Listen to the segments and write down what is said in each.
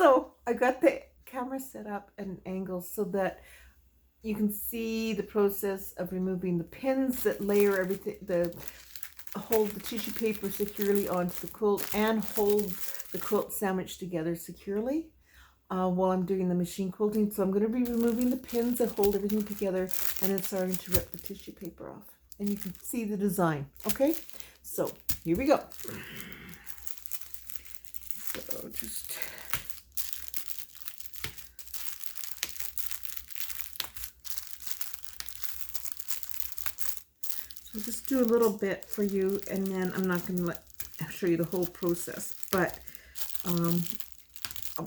So I got the camera set up at an angle so that you can see the process of removing the pins that layer everything, hold the tissue paper securely onto the quilt and hold the quilt sandwich together securely while I'm doing the machine quilting. So I'm going to be removing the pins that hold everything together and then starting to rip the tissue paper off. And you can see the design. Okay, so here we go. So just... So I'll just do a little bit for you, and then I'm not going to show you the whole process, but I'll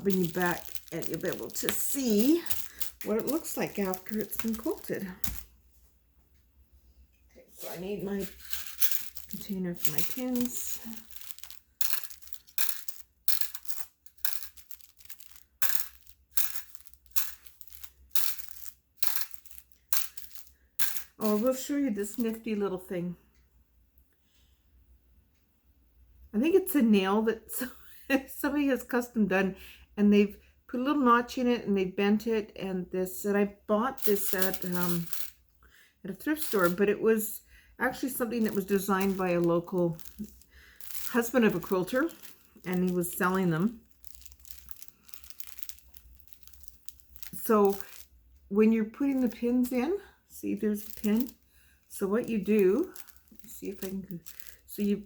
bring you back and you'll be able to see what it looks like after it's been quilted. Okay, so I need my container for my pins. Oh, we'll show you this nifty little thing. I think it's a nail that somebody has custom done, and they've put a little notch in it and they bent it, and I bought this at a thrift store, but it was actually something that was designed by a local husband of a quilter, and he was selling them. So when you're putting the pins in, see there's a pin. So what you do, let's see if I can, so you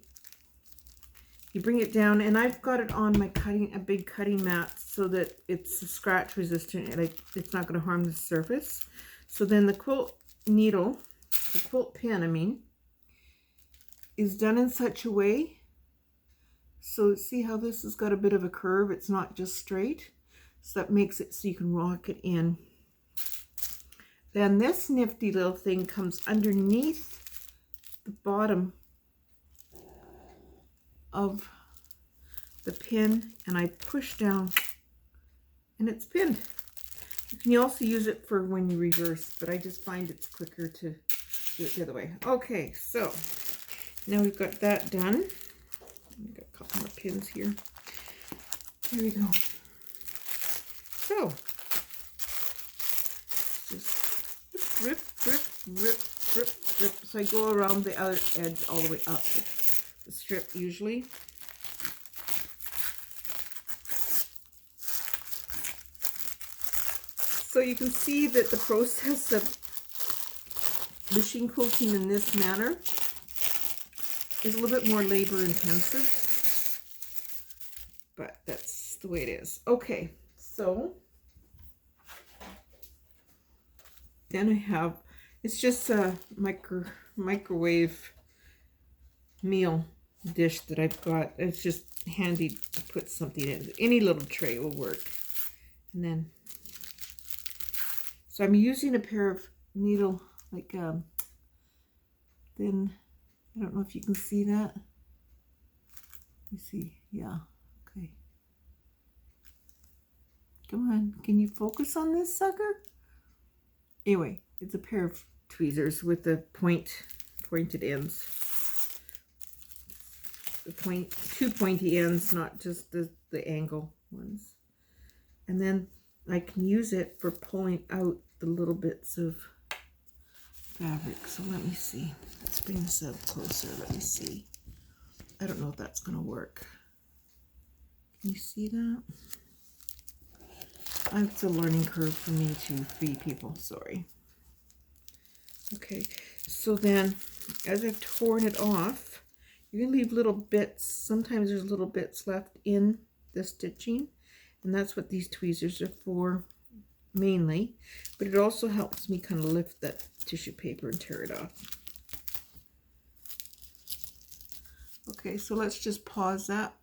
bring it down, and I've got it on my a big cutting mat so that it's scratch resistant and it's not going to harm the surface. So then the quilt needle, the quilt pin, I mean, is done in such a way, so see how this has got a bit of a curve, it's not just straight, so that makes it so you can rock it in. Then this nifty little thing comes underneath the bottom of the pin, and I push down and it's pinned. You can also use it for when you reverse, but I just find it's quicker to do it the other way. Okay, so now we've got that done. I've got a couple more pins here. Here we go. So just rip, rip, rip, rip, rip. So I go around the other edge all the way up the strip usually. So you can see that the process of machine quilting in this manner is a little bit more labor intensive, but that's the way it is. Okay, so then I have, it's just a microwave meal dish that I've got. It's just handy to put something in. Any little tray will work. And then, so I'm using a pair of needle, like thin, I don't know if you can see that. Let me see, yeah, okay. Come on, can you focus on this sucker? Anyway, it's a pair of tweezers with the pointed ends. Two pointy ends, not just the angle ones. And then I can use it for pulling out the little bits of fabric. So let me see. Let's bring this up closer. Let me see. I don't know if that's going to work. Can you see that? It's a learning curve for me to feed people. Sorry. Okay. So then, as I've torn it off, you're going to leave little bits. Sometimes there's little bits left in the stitching. And that's what these tweezers are for, mainly. But it also helps me kind of lift that tissue paper and tear it off. Okay, so let's just pause that